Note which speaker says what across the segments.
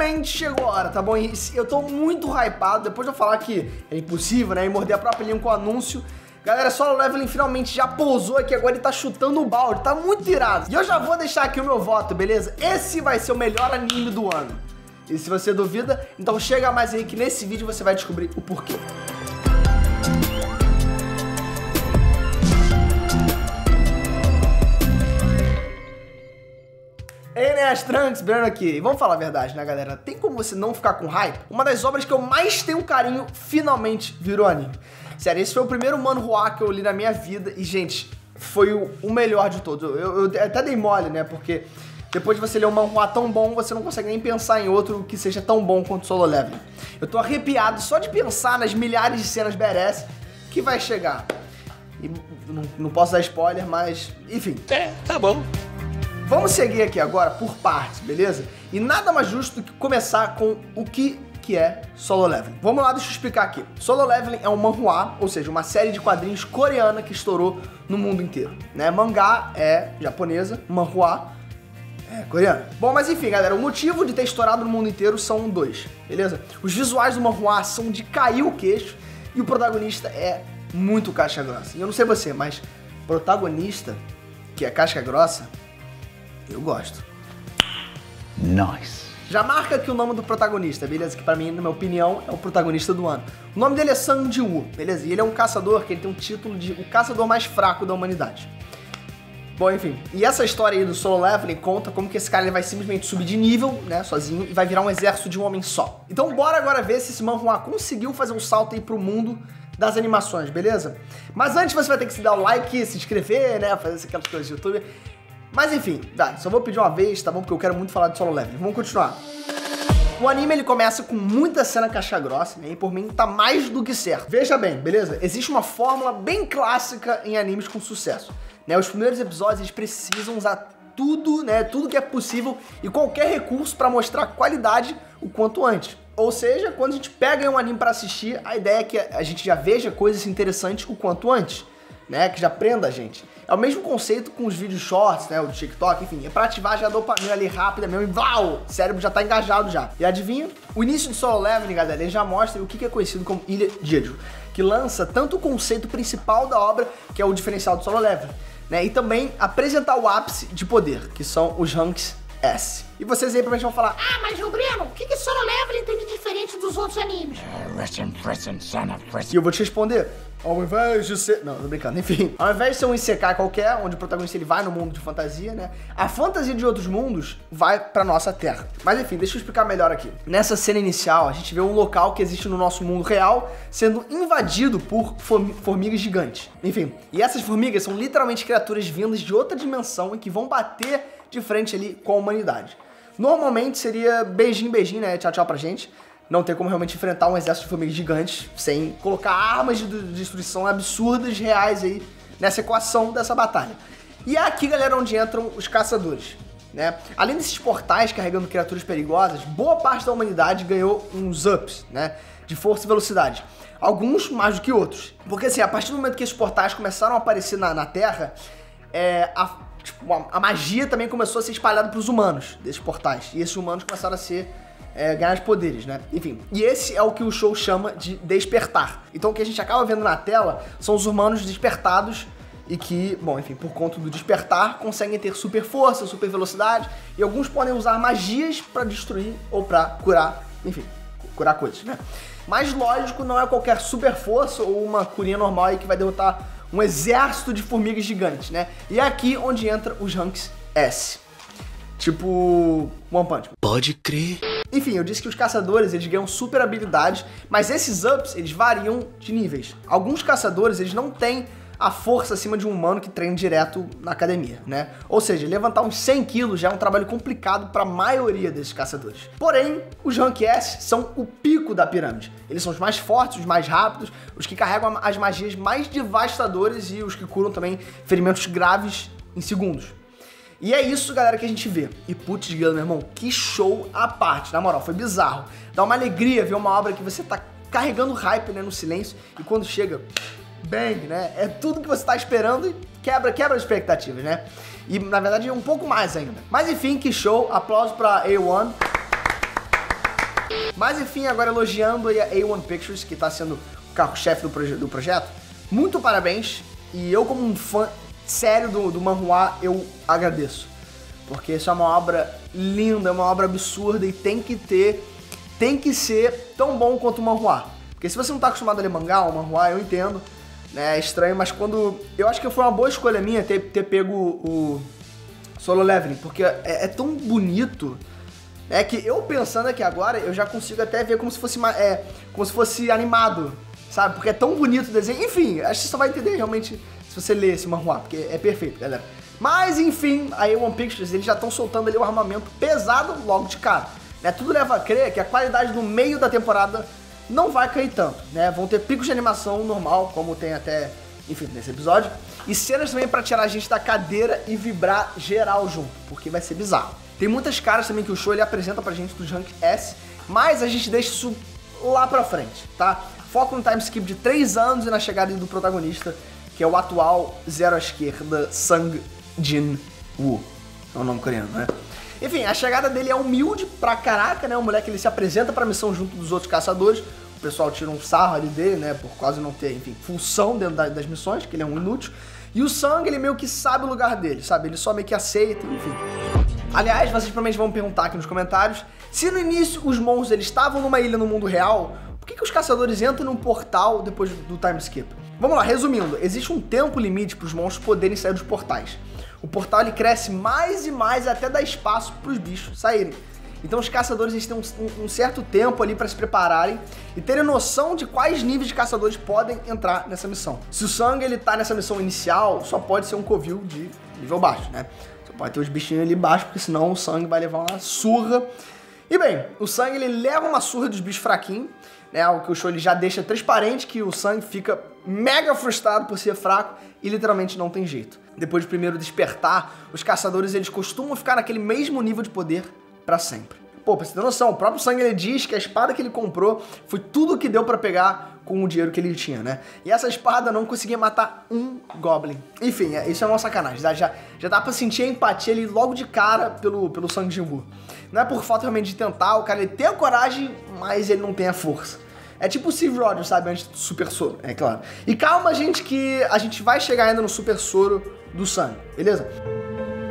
Speaker 1: finalmente chegou a hora, tá bom? E eu tô muito hypado, depois de eu falar que é impossível, né, e morder a própria língua com o anúncio. Galera, Solo Leveling finalmente já pousou aqui, agora ele tá chutando o balde, tá muito irado. E eu já vou deixar aqui o meu voto, beleza? Esse vai ser o melhor anime do ano. E se você duvida, então chega mais aí que nesse vídeo você vai descobrir o porquê. Ei, né, as Trunks, Breno aqui. E vamos falar a verdade, né, galera? Tem como você não ficar com hype? Uma das obras que eu mais tenho carinho finalmente virou anime. Sério, esse foi o primeiro manhwa que eu li na minha vida e, gente, foi o melhor de todos. Eu até dei mole, né, porque depois de você ler um manhwa tão bom, você não consegue nem pensar em outro que seja tão bom quanto Solo Leveling. Eu tô arrepiado só de pensar nas milhares de cenas badass que vai chegar. E não posso dar spoiler, mas, enfim.
Speaker 2: Tá bom.
Speaker 1: Vamos seguir aqui agora por partes, beleza? E nada mais justo do que começar com o que é Solo Leveling. Vamos lá, deixa eu explicar aqui. Solo Leveling é um manhwa, ou seja, uma série de quadrinhos coreana que estourou no mundo inteiro, né? Mangá é japonesa, manhwa é coreano. Bom, mas enfim, galera, o motivo de ter estourado no mundo inteiro são dois, beleza? Os visuais do manhwa são de cair o queixo e o protagonista é muito casca grossa. E eu não sei você, mas protagonista que é casca grossa, eu gosto.
Speaker 2: Nice.
Speaker 1: Já marca aqui o nome do protagonista, beleza? Que pra mim, na minha opinião, é o protagonista do ano. O nome dele é Sang Ji-woo, beleza? E ele é um caçador que ele tem um título de o caçador mais fraco da humanidade. Bom, enfim. E essa história aí do Solo Leveling conta como que esse cara ele vai simplesmente subir de nível, né, sozinho, e vai virar um exército de um homem só. Então bora agora ver se esse manhwa conseguiu fazer um salto aí pro mundo das animações, beleza? Mas antes você vai ter que se dar o like, se inscrever, né, fazer aquelas coisas do YouTube. Mas enfim, só vou pedir uma vez, tá bom? Porque eu quero muito falar de Solo Leveling. Vamos continuar. O anime, ele começa com muita cena caixa grossa, né? E por mim tá mais do que certo. Veja bem, beleza? Existe uma fórmula bem clássica em animes com sucesso, né? Os primeiros episódios, eles precisam usar tudo, né? Tudo que é possível e qualquer recurso pra mostrar qualidade o quanto antes. Ou seja, quando a gente pega um anime pra assistir, a ideia é que a gente já veja coisas interessantes o quanto antes, né? Que já prenda a gente. É o mesmo conceito com os vídeos shorts, né, o do TikTok, enfim, é pra ativar já a dopamina ali rápida mesmo e uau, o cérebro já tá engajado já. E adivinha? O início de Solo Leveling, galera, ele já mostra o que é conhecido como Ilha Jeju, que lança tanto o conceito principal da obra, que é o diferencial do Solo Leveling, né, e também apresentar o ápice de poder, que são os Ranks S. E vocês aí provavelmente vão falar,
Speaker 3: mas o Breno, o que Solo Leveling tem de diferente dos outros animes?
Speaker 1: E eu vou te responder, ao invés de ser... Não, tô brincando, enfim. Ao invés de ser um isekai qualquer, onde o protagonista ele vai no mundo de fantasia, né? A fantasia de outros mundos vai pra nossa Terra. Mas enfim, deixa eu explicar melhor aqui. Nessa cena inicial, a gente vê um local que existe no nosso mundo real sendo invadido por formigas gigantes. Enfim, e essas formigas são literalmente criaturas vindas de outra dimensão e que vão bater de frente ali com a humanidade. Normalmente seria beijinho, beijinho, né? Tchau, tchau pra gente. Não tem como realmente enfrentar um exército de formigas gigantes sem colocar armas de destruição absurdas, reais aí, nessa equação dessa batalha. E é aqui, galera, onde entram os caçadores, né? Além desses portais carregando criaturas perigosas, boa parte da humanidade ganhou uns ups, né? De força e velocidade. Alguns mais do que outros. Porque assim, a partir do momento que esses portais começaram a aparecer na Terra, a magia também começou a ser espalhada para os humanos desses portais. E esses humanos começaram a ganhar os poderes, né? Enfim, e esse é o que o show chama de despertar. Então o que a gente acaba vendo na tela são os humanos despertados e que, bom, enfim, por conta do despertar, conseguem ter super força, super velocidade e alguns podem usar magias para destruir ou para curar, enfim, curar coisas, né? Mas lógico, não é qualquer super força ou uma curinha normal aí que vai derrotar um exército de formigas gigantes, né? E é aqui onde entra os Ranks S. Tipo One Punch Man.
Speaker 2: Pode crer.
Speaker 1: Enfim, eu disse que os caçadores, eles ganham super habilidades, mas esses ups, eles variam de níveis. Alguns caçadores, eles não têm a força acima de um humano que treina direto na academia, né? Ou seja, levantar uns 100 quilos já é um trabalho complicado para a maioria desses caçadores. Porém, os Rank S são o pico da pirâmide. Eles são os mais fortes, os mais rápidos, os que carregam as magias mais devastadoras e os que curam também ferimentos graves em segundos. E é isso, galera, que a gente vê. E putz, meu irmão, que show à parte. Na moral, foi bizarro. Dá uma alegria ver uma obra que você tá carregando hype, né, no silêncio. E quando chega, bang, né? É tudo que você tá esperando e quebra as expectativas, né? E, na verdade, um pouco mais ainda. Mas, enfim, que show. Aplauso pra A1. Mas enfim, agora elogiando a A1 Pictures, que tá sendo o carro-chefe do projeto. Muito parabéns. E eu, como um fã sério do manhwa, eu agradeço. Porque isso é uma obra linda, é uma obra absurda e tem que ser tão bom quanto o manhwa. Porque se você não tá acostumado a ler mangá ou manhwa, eu entendo, né? É estranho, mas quando... Eu acho que foi uma boa escolha minha ter pego o Solo Leveling, porque é tão bonito, né? Que eu pensando aqui agora, eu já consigo até ver como se fosse animado, sabe? Porque é tão bonito o desenho. Enfim, acho que você só vai entender realmente se você ler esse manhwa, porque é perfeito, galera. Mas, enfim, a A1 Pictures, eles já estão soltando ali o armamento pesado logo de cara, né? Tudo leva a crer que a qualidade no meio da temporada não vai cair tanto, né? Vão ter picos de animação normal, como tem até, enfim, nesse episódio. E cenas também pra tirar a gente da cadeira e vibrar geral junto, porque vai ser bizarro. Tem muitas caras também que o show ele apresenta pra gente do Rank S, mas a gente deixa isso lá pra frente, tá? Foco no time skip de 3 anos e na chegada do protagonista, que é o atual zero à esquerda, Sang Jin-woo. É o nome coreano, né? Enfim, a chegada dele é humilde pra caraca, né? O moleque ele se apresenta pra missão junto dos outros caçadores. O pessoal tira um sarro ali dele, né? Por quase não ter, enfim, função dentro das missões, que ele é um inútil. E o Sang, ele meio que sabe o lugar dele, sabe? Ele só meio que aceita, enfim. Aliás, vocês provavelmente vão perguntar aqui nos comentários se no início os monstros eles estavam numa ilha no mundo real, por que os caçadores entram num portal depois do time skip? Vamos lá, resumindo, existe um tempo limite para os monstros poderem sair dos portais. O portal ele cresce mais e mais até dar espaço para os bichos saírem. Então os caçadores eles têm um certo tempo ali para se prepararem e terem noção de quais níveis de caçadores podem entrar nessa missão. Se o Sang ele tá nessa missão inicial, só pode ser um covil de nível baixo, né? Só pode ter os bichinhos ali embaixo, porque senão o Sang vai levar uma surra. E bem, o Sang ele leva uma surra dos bichos fraquinhos, né? O que o show ele já deixa transparente que o Sang fica mega frustrado por ser fraco e literalmente não tem jeito. Depois do primeiro despertar, os caçadores eles costumam ficar naquele mesmo nível de poder pra sempre. Pô, pra você ter noção, o próprio Sang ele diz que a espada que ele comprou foi tudo que deu pra pegar com o dinheiro que ele tinha, né? E essa espada não conseguia matar um Goblin. Enfim, isso é uma sacanagem, tá? Já dá pra sentir a empatia ali logo de cara pelo Sang Jin-woo. Não é por falta realmente de tentar, o cara ele tem a coragem, mas ele não tem a força. É tipo o Steve Rogers, sabe? Antes do Super Soro, é claro. E calma, gente, que a gente vai chegar ainda no Super Soro do Sang, beleza?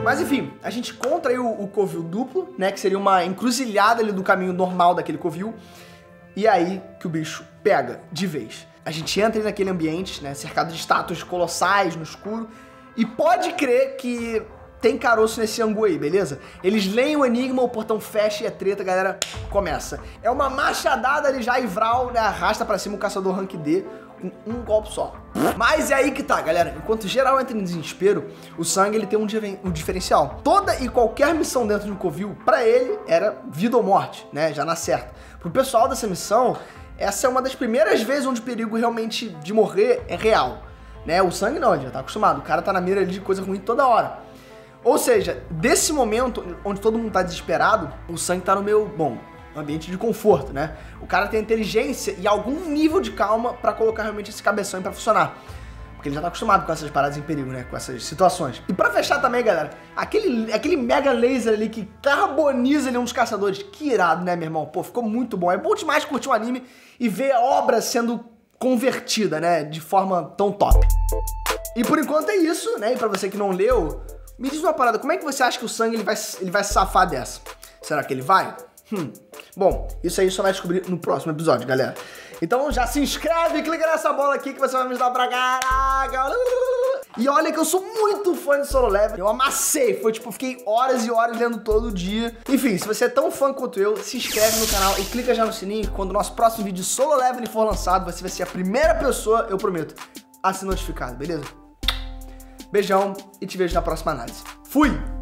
Speaker 1: Mas enfim, a gente encontra aí o covil duplo, né? Que seria uma encruzilhada ali do caminho normal daquele covil. E aí que o bicho pega de vez. A gente entra aí naquele ambiente, né? Cercado de estátuas colossais no escuro. E pode crer que tem caroço nesse angu aí, beleza? Eles leem o enigma, o portão fecha e a treta, galera, começa. É uma machadada ali já e Vral, né? Arrasta pra cima o caçador rank D com um golpe só. Mas é aí que tá, galera. Enquanto geral entra em desespero, o Sang ele tem um diferencial. Toda e qualquer missão dentro de um covil, pra ele, era vida ou morte, né? Já na certa. Pro pessoal dessa missão, essa é uma das primeiras vezes onde o perigo realmente de morrer é real, né? O Sang não, ele já tá acostumado. O cara tá na mira ali de coisa ruim toda hora. Ou seja, desse momento onde todo mundo tá desesperado, o Sang tá no meu, bom, ambiente de conforto, né? O cara tem inteligência e algum nível de calma pra colocar realmente esse cabeção pra funcionar. Porque ele já tá acostumado com essas paradas em perigo, né? Com essas situações. E pra fechar também, galera, aquele mega laser ali que carboniza ali um dos caçadores. Que irado, né, meu irmão? Pô, ficou muito bom. É bom demais curtir o anime e ver a obra sendo convertida, né? De forma tão top. E por enquanto é isso, né? E pra você que não leu, me diz uma parada. Como é que você acha que o Sang ele vai se safar dessa? Será que ele vai? Bom, isso aí só vai descobrir no próximo episódio, galera. Então já se inscreve e clica nessa bola aqui que você vai me ajudar pra caraca. E olha que eu sou muito fã de Solo Leveling. Eu amassei, foi tipo, fiquei horas e horas lendo todo dia. Enfim, se você é tão fã quanto eu, se inscreve no canal e clica já no sininho. Quando o nosso próximo vídeo de Solo Leveling for lançado, você vai ser a primeira pessoa, eu prometo, a ser notificado, beleza? Beijão e te vejo na próxima análise. Fui!